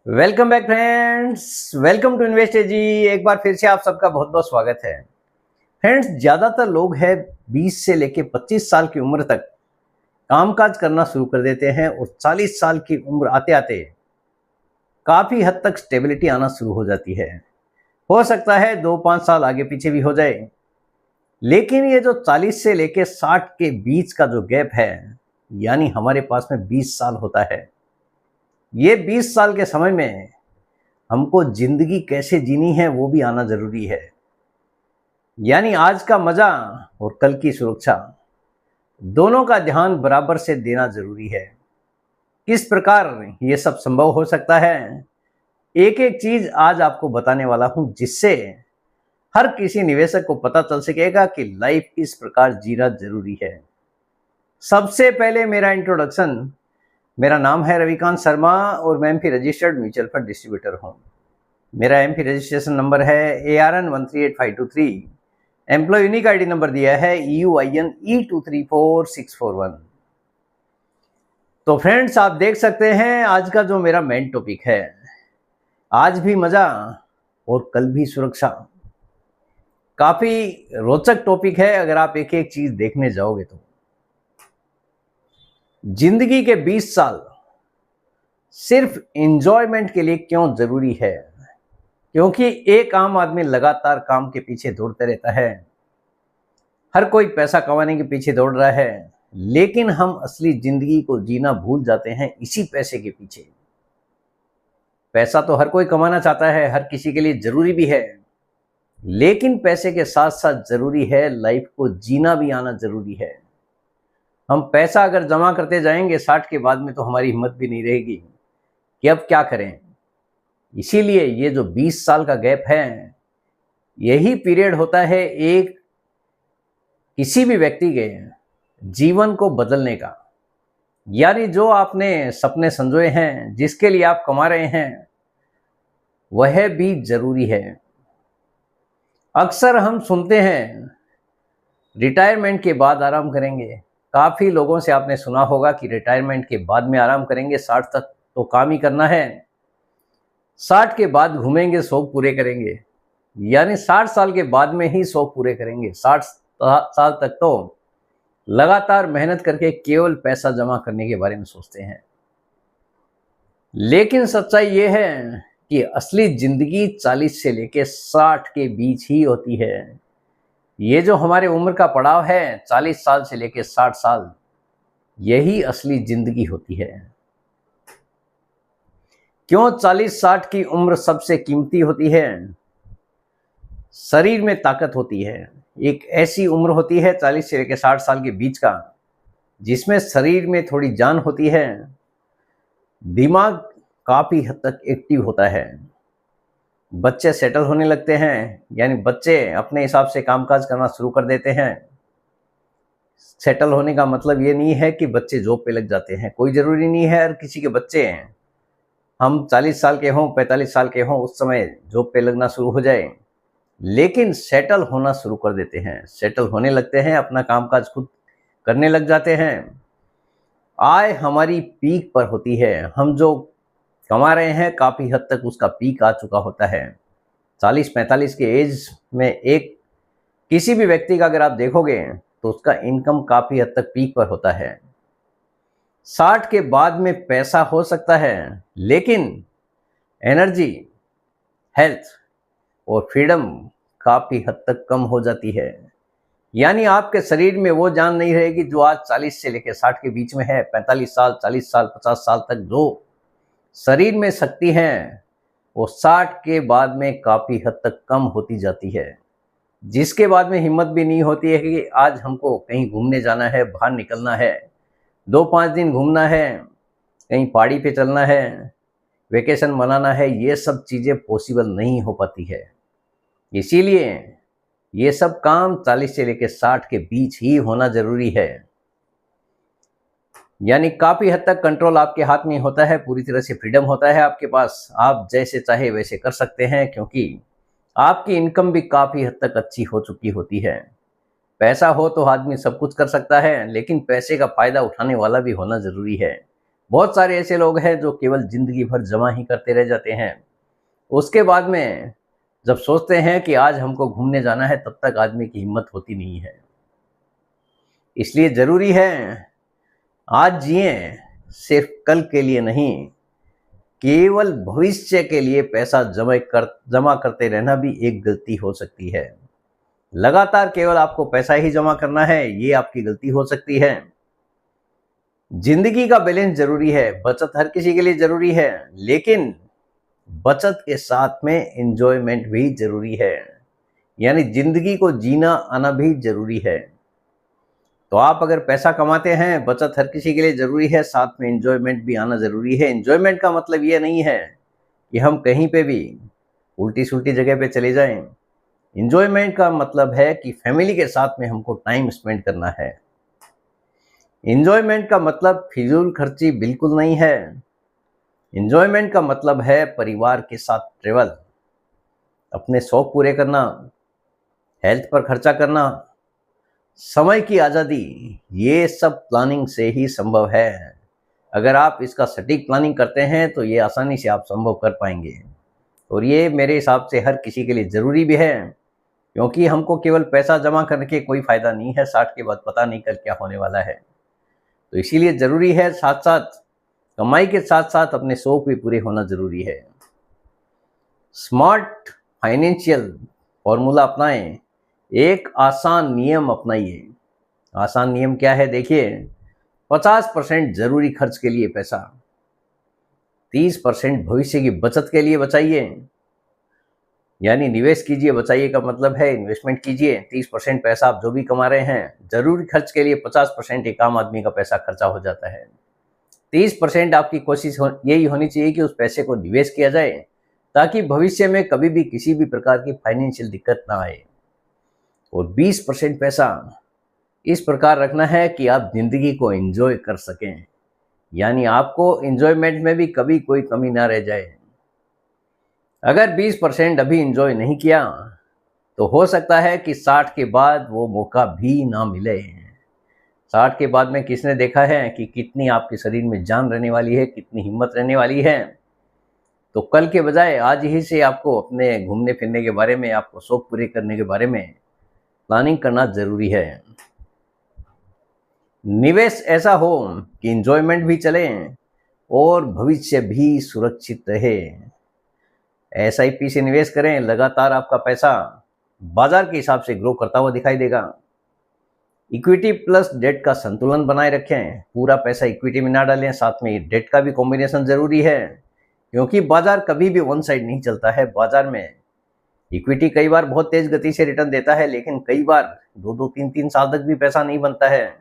Welcome back friends, welcome to invest ji. एक बार फिर से आप सबका बहुत बहुत स्वागत है। फ्रेंड्स, ज़्यादातर लोग हैं 20 से लेके 25 साल की उम्र तक कामकाज करना शुरू कर देते हैं और 40 साल की उम्र आते आते काफ़ी हद तक स्टेबिलिटी आना शुरू हो जाती है। हो सकता है 2-5 साल आगे पीछे भी हो जाए, लेकिन ये जो 40 से लेके 60 के बीच का जो गैप है, यानी हमारे पास में 20 साल होता है। ये 20 साल के समय में हमको जिंदगी कैसे जीनी है वो भी आना जरूरी है। यानी आज का मजा और कल की सुरक्षा, दोनों का ध्यान बराबर से देना जरूरी है। किस प्रकार ये सब संभव हो सकता है, एक एक चीज आज आपको बताने वाला हूं, जिससे हर किसी निवेशक को पता चल सकेगा कि लाइफ किस प्रकार जीना जरूरी है। सबसे पहले मेरा इंट्रोडक्शन। मेरा नाम है रविकांत शर्मा और मैं MP registered mutual fund distributor हूं। मेरा एमपी रजिस्ट्रेशन नंबर है ARN 138523। Employee unique ID number दिया है EUIN E234641। तो फ्रेंड्स, आप देख सकते हैं आज का जो मेरा मेन टॉपिक है, आज भी मजा और कल भी सुरक्षा। काफी रोचक टॉपिक है अगर आप एक एक चीज देखने जाओगे तो। जिंदगी के 20 साल सिर्फ एंजॉयमेंट के लिए क्यों जरूरी है? क्योंकि एक आम आदमी लगातार काम के पीछे दौड़ते रहता है, हर कोई पैसा कमाने के पीछे दौड़ रहा है, लेकिन हम असली जिंदगी को जीना भूल जाते हैं इसी पैसे के पीछे। पैसा तो हर कोई कमाना चाहता है, हर किसी के लिए जरूरी भी है, लेकिन पैसे के साथ साथ जरूरी है लाइफ को जीना भी आना जरूरी है। हम पैसा अगर जमा करते जाएंगे 60 के बाद में तो हमारी हिम्मत भी नहीं रहेगी कि अब क्या करें। इसीलिए ये जो 20 साल का गैप है, यही पीरियड होता है एक किसी भी व्यक्ति के जीवन को बदलने का। यानी जो आपने सपने संजोए हैं, जिसके लिए आप कमा रहे हैं, वह भी जरूरी है। अक्सर हम सुनते हैं रिटायरमेंट के बाद आराम करेंगे। काफी लोगों से आपने सुना होगा कि रिटायरमेंट के बाद में आराम करेंगे, 60 तक तो काम ही करना है, 60 के बाद घूमेंगे, शौक पूरे करेंगे। यानी 60 साल के बाद में ही शौक पूरे करेंगे। 60 साल तक तो लगातार मेहनत करके केवल पैसा जमा करने के बारे में सोचते हैं। लेकिन सच्चाई ये है कि असली जिंदगी 40 से लेके 60 के बीच ही होती है। ये जो हमारे उम्र का पड़ाव है, 40 साल से लेके 60 साल, यही असली जिंदगी होती है। क्यों 40-60 की उम्र सबसे कीमती होती है? शरीर में ताकत होती है। एक ऐसी उम्र होती है 40 से लेकर 60 साल के बीच का, जिसमें शरीर में थोड़ी जान होती है, दिमाग काफी हद तक एक्टिव होता है, बच्चे सेटल होने लगते हैं। यानी बच्चे अपने हिसाब से कामकाज करना शुरू कर देते हैं। सेटल होने का मतलब ये नहीं है कि बच्चे जॉब पे लग जाते हैं, कोई जरूरी नहीं है हर किसी के बच्चे हैं हम 40 साल के हों, 45 साल के हों, उस समय जॉब पे लगना शुरू हो जाए, लेकिन सेटल होना शुरू कर देते हैं, सेटल होने लगते हैं, अपना कामकाज खुद करने लग जाते हैं। आय हमारी पीक पर होती है, हम जो कमा रहे हैं काफ़ी हद तक उसका पीक आ चुका होता है। 40-45 के एज में एक किसी भी व्यक्ति का अगर आप देखोगे तो उसका इनकम काफ़ी हद तक पीक पर होता है। 60 के बाद में पैसा हो सकता है, लेकिन एनर्जी, हेल्थ और फ्रीडम काफ़ी हद तक कम हो जाती है। यानी आपके शरीर में वो जान नहीं रहेगी जो आज 40 से लेकर 60 के बीच में है। 45 साल, 40 साल, 50 साल तक जो शरीर में शक्ति है, वो 60 के बाद में काफ़ी हद तक कम होती जाती है, जिसके बाद में हिम्मत भी नहीं होती है कि आज हमको कहीं घूमने जाना है, बाहर निकलना है, 2-5 दिन घूमना है, कहीं पहाड़ी पे चलना है, वेकेशन मनाना है। ये सब चीज़ें पॉसिबल नहीं हो पाती है। इसीलिए ये सब काम 40 से लेकर 60 के बीच ही होना जरूरी है। यानी काफ़ी हद तक कंट्रोल आपके हाथ में होता है, पूरी तरह से फ्रीडम होता है आपके पास, आप जैसे चाहे वैसे कर सकते हैं, क्योंकि आपकी इनकम भी काफ़ी हद तक अच्छी हो चुकी होती है। पैसा हो तो आदमी सब कुछ कर सकता है, लेकिन पैसे का फ़ायदा उठाने वाला भी होना ज़रूरी है। बहुत सारे ऐसे लोग हैं जो केवल जिंदगी भर जमा ही करते रह जाते हैं। उसके बाद में जब सोचते हैं कि आज हमको घूमने जाना है, तब तक आदमी की हिम्मत होती नहीं है। इसलिए जरूरी है आज जिए, सिर्फ कल के लिए नहीं, केवल भविष्य के लिए पैसा जमा करते रहना भी एक गलती हो सकती है। लगातार केवल आपको पैसा ही जमा करना है, ये आपकी गलती हो सकती है। जिंदगी का बैलेंस जरूरी है, बचत हर किसी के लिए जरूरी है, लेकिन बचत के साथ में एंजॉयमेंट भी जरूरी है। यानी जिंदगी को जीना आना भी जरूरी है। तो आप अगर पैसा कमाते हैं, बचत हर किसी के लिए जरूरी है, साथ में एंजॉयमेंट भी आना जरूरी है। एंजॉयमेंट का मतलब ये नहीं है कि हम कहीं पे भी उल्टी सुल्टी जगह पे चले जाएं। एंजॉयमेंट का मतलब है कि फैमिली के साथ में हमको टाइम स्पेंड करना है। एंजॉयमेंट का मतलब फिजूल खर्ची बिल्कुल नहीं है। एंजॉयमेंट का मतलब है परिवार के साथ ट्रेवल, अपने शौक पूरे करना, हेल्थ पर खर्चा करना, समय की आज़ादी। ये सब प्लानिंग से ही संभव है। अगर आप इसका सटीक प्लानिंग करते हैं तो ये आसानी से आप संभव कर पाएंगे। और ये मेरे हिसाब से हर किसी के लिए ज़रूरी भी है, क्योंकि हमको केवल पैसा जमा करने के कोई फ़ायदा नहीं है। 60 के बाद पता नहीं कल क्या होने वाला है। तो इसीलिए ज़रूरी है साथ साथ कमाई के साथ साथ अपने शौक भी पूरे होना ज़रूरी है। स्मार्ट फाइनेंशियल फॉर्मूला अपनाएं, एक आसान नियम अपनाइए। आसान नियम क्या है? देखिए, 50% जरूरी खर्च के लिए पैसा, 30% भविष्य की बचत के लिए बचाइए। यानी निवेश कीजिए, बचाइए का मतलब है इन्वेस्टमेंट कीजिए। 30% पैसा आप जो भी कमा रहे हैं, जरूरी खर्च के लिए 50% एक आम आदमी का पैसा खर्चा हो जाता है। 30% आपकी कोशिश यही होनी चाहिए कि उस पैसे को निवेश किया जाए, ताकि भविष्य में कभी भी किसी भी प्रकार की फाइनेंशियल दिक्कत ना आए। और 20% पैसा इस प्रकार रखना है कि आप जिंदगी को एंजॉय कर सकें। यानी आपको एंजॉयमेंट में भी कभी कोई कमी ना रह जाए। अगर 20% अभी एंजॉय नहीं किया तो हो सकता है कि 60 के बाद वो मौका भी ना मिले। 60 के बाद में किसने देखा है कि कितनी आपके शरीर में जान रहने वाली है, कितनी हिम्मत रहने वाली है। तो कल के बजाय आज ही से आपको अपने घूमने फिरने के बारे में, आपको शौक पूरे करने के बारे में प्लानिंग करना जरूरी है। निवेश ऐसा हो कि एंजॉयमेंट भी चले और भविष्य भी सुरक्षित रहे। एसआईपी से निवेश करें, लगातार आपका पैसा बाजार के हिसाब से ग्रो करता हुआ दिखाई देगा। इक्विटी प्लस डेट का संतुलन बनाए रखें, पूरा पैसा इक्विटी में ना डालें, साथ में डेट का भी कॉम्बिनेशन जरूरी है, क्योंकि बाजार कभी भी वन साइड नहीं चलता है। बाजार में इक्विटी कई बार बहुत तेज गति से रिटर्न देता है, लेकिन कई बार 2-2, 3-3 साल तक भी पैसा नहीं बनता है।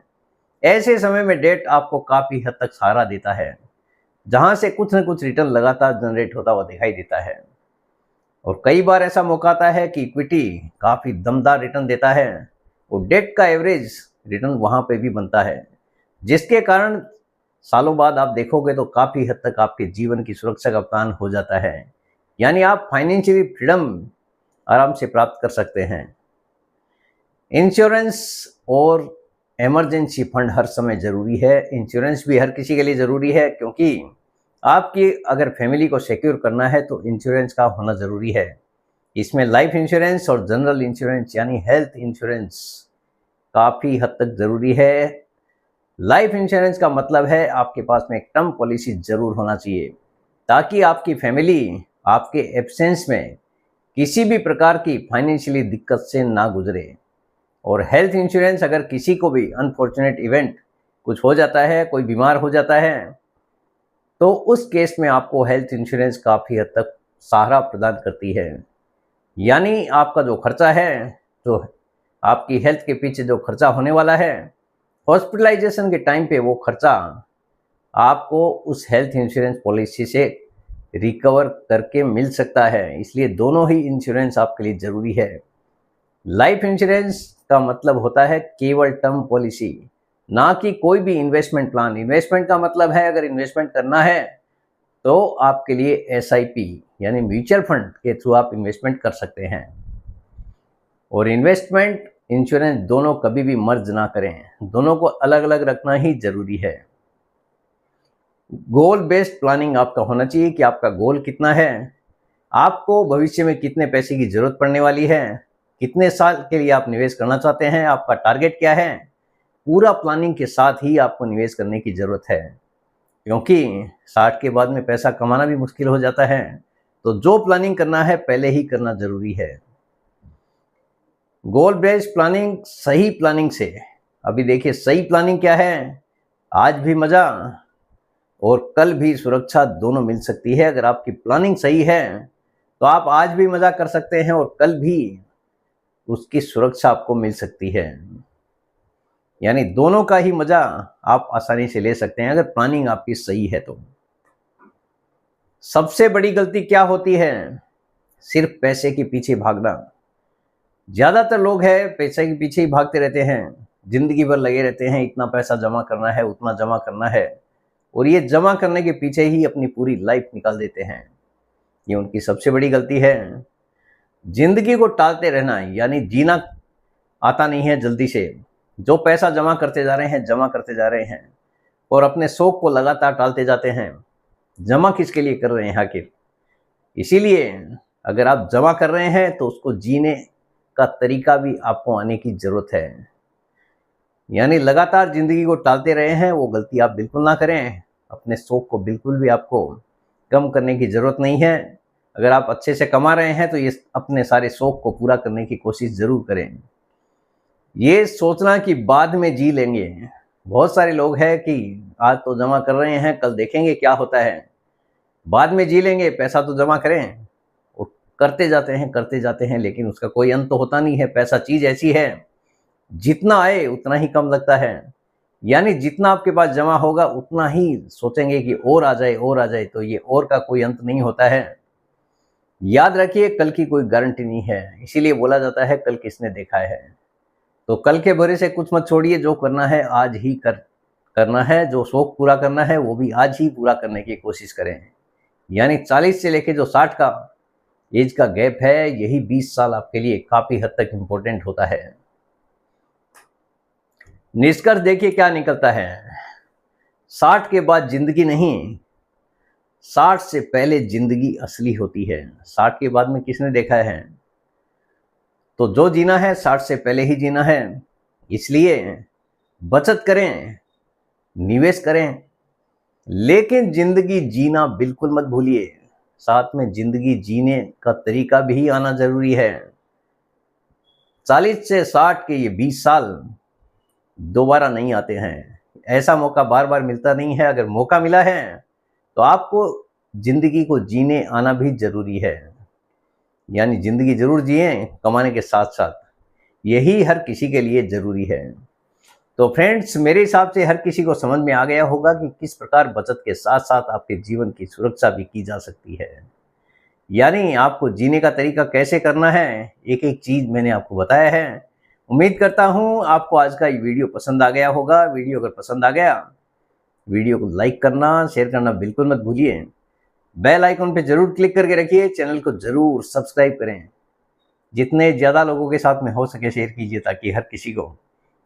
ऐसे समय में डेट आपको काफी हद तक सहारा देता है, जहां से कुछ न कुछ रिटर्न लगातार जनरेट होता हुआ दिखाई देता है। और कई बार ऐसा मौका आता है कि इक्विटी काफी दमदार रिटर्न देता है और डेट का एवरेज रिटर्न वहां पे भी बनता है, जिसके कारण सालों बाद आप देखोगे तो काफी हद तक आपके जीवन की सुरक्षा का प्लान हो जाता है। यानी आप फाइनेंशियली फ्रीडम आराम से प्राप्त कर सकते हैं। इंश्योरेंस और इमरजेंसी फंड हर समय जरूरी है। इंश्योरेंस भी हर किसी के लिए जरूरी है, क्योंकि आपकी अगर फैमिली को सिक्योर करना है तो इंश्योरेंस का होना जरूरी है। इसमें लाइफ इंश्योरेंस और जनरल इंश्योरेंस यानी हेल्थ इंश्योरेंस काफी हद तक जरूरी है। लाइफ इंश्योरेंस का मतलब है आपके पास में एक टर्म पॉलिसी जरूर होना चाहिए, ताकि आपकी फैमिली आपके एब्सेंस में किसी भी प्रकार की फाइनेंशियली दिक्कत से ना गुजरे। और हेल्थ इंश्योरेंस, अगर किसी को भी अनफॉर्चुनेट इवेंट कुछ हो जाता है, कोई बीमार हो जाता है, तो उस केस में आपको हेल्थ इंश्योरेंस काफ़ी हद तक सहारा प्रदान करती है। यानी आपका जो खर्चा है, जो आपकी हेल्थ के पीछे जो खर्चा होने वाला है, हॉस्पिटलाइजेशन के टाइम पे वो खर्चा आपको उस हेल्थ इंश्योरेंस पॉलिसी से रिकवर करके मिल सकता है। इसलिए दोनों ही इंश्योरेंस आपके लिए ज़रूरी है। लाइफ इंश्योरेंस का मतलब होता है केवल टर्म पॉलिसी, ना कि कोई भी इन्वेस्टमेंट प्लान। इन्वेस्टमेंट का मतलब है अगर इन्वेस्टमेंट करना है तो आपके लिए एसआईपी यानी म्यूचुअल फंड के थ्रू आप इन्वेस्टमेंट कर सकते हैं। और इन्वेस्टमेंट इंश्योरेंस दोनों कभी भी मर्ज ना करें, दोनों को अलग अलग रखना ही जरूरी है। गोल बेस्ड प्लानिंग आपका होना चाहिए कि आपका गोल कितना है, आपको भविष्य में कितने पैसे की जरूरत पड़ने वाली है, कितने साल के लिए आप निवेश करना चाहते हैं, आपका टारगेट क्या है। पूरा प्लानिंग के साथ ही आपको निवेश करने की जरूरत है, क्योंकि 60 के बाद में पैसा कमाना भी मुश्किल हो जाता है। तो जो प्लानिंग करना है पहले ही करना जरूरी है। गोल बेस्ड प्लानिंग, सही प्लानिंग से, अभी देखिए सही प्लानिंग क्या है, आज भी मजा और कल भी सुरक्षा दोनों मिल सकती है। अगर आपकी प्लानिंग सही है तो आप आज भी मजा कर सकते हैं और कल भी उसकी सुरक्षा आपको मिल सकती है। यानी दोनों का ही मजा आप आसानी से ले सकते हैं अगर प्लानिंग आपकी सही है तो। सबसे बड़ी गलती क्या होती है? सिर्फ पैसे के पीछे भागना। ज्यादातर लोग हैं पैसे के पीछे ही भागते रहते हैं, जिंदगी भर लगे रहते हैं, इतना पैसा जमा करना है, उतना जमा करना है, और ये जमा करने के पीछे ही अपनी पूरी लाइफ निकाल देते हैं। ये उनकी सबसे बड़ी गलती है। जिंदगी को टालते रहना, यानी जीना आता नहीं है जल्दी से। जो पैसा जमा करते जा रहे हैं, जमा करते जा रहे हैं, और अपने शौक को लगातार टालते जाते हैं। जमा किसके लिए कर रहे हैं आखिर? इसीलिए अगर आप जमा कर रहे हैं तो उसको जीने का तरीका भी आपको आने की जरूरत है। यानी लगातार जिंदगी को टालते रहे हैं, वो गलती आप बिल्कुल ना करें। अपने शौक को बिल्कुल भी आपको कम करने की जरूरत नहीं है। अगर आप अच्छे से कमा रहे हैं तो ये अपने सारे शौक को पूरा करने की कोशिश जरूर करें। ये सोचना कि बाद में जी लेंगे, बहुत सारे लोग हैं कि आज तो जमा कर रहे हैं, कल देखेंगे क्या होता है, बाद में जी लेंगे, पैसा तो जमा करें, और करते जाते हैं, लेकिन उसका कोई अंत तो होता नहीं है। पैसा चीज ऐसी है, जितना आए उतना ही कम लगता है। यानी जितना आपके पास जमा होगा उतना ही सोचेंगे कि और आ जाए, और आ जाए, तो ये और का कोई अंत नहीं होता है। याद रखिए, कल की कोई गारंटी नहीं है, इसीलिए बोला जाता है कल किसने देखा है। तो कल के भरोसे कुछ मत छोड़िए, जो करना है आज ही करना है। जो शौक पूरा करना है वो भी आज ही पूरा करने की कोशिश करें। यानी 40 से लेके जो 60 का एज का गैप है, यही 20 साल आपके लिए काफी हद तक इम्पोर्टेंट होता है। निष्कर्ष देखिए क्या निकलता है। 60 के बाद जिंदगी नहीं, 60 से पहले जिंदगी असली होती है। 60 के बाद में किसने देखा है? तो जो जीना है 60 से पहले ही जीना है। इसलिए बचत करें, निवेश करें, लेकिन जिंदगी जीना बिल्कुल मत भूलिए। साथ में जिंदगी जीने का तरीका भी आना जरूरी है। 40 से 60 के ये 20 साल दोबारा नहीं आते हैं। ऐसा मौका बार बार मिलता नहीं है। अगर मौका मिला है तो आपको जिंदगी को जीने आना भी जरूरी है। यानी जिंदगी जरूर जिए, कमाने के साथ साथ, यही हर किसी के लिए जरूरी है। तो फ्रेंड्स, मेरे हिसाब से हर किसी को समझ में आ गया होगा कि किस प्रकार बचत के साथ साथ आपके जीवन की सुरक्षा भी की जा सकती है। यानी आपको जीने का तरीका कैसे करना है, एक एक चीज मैंने आपको बताया है। उम्मीद करता हूं आपको आज का ये वीडियो पसंद आ गया होगा। वीडियो अगर पसंद आ गया, वीडियो को लाइक करना, शेयर करना बिल्कुल मत भूलिए। बेल आइकन पे जरूर क्लिक करके रखिए, चैनल को जरूर सब्सक्राइब करें। जितने ज़्यादा लोगों के साथ में हो सके शेयर कीजिए, ताकि हर किसी को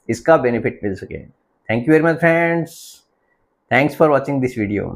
इसका बेनिफिट मिल सके। Thank you very much friends, thanks for watching this video.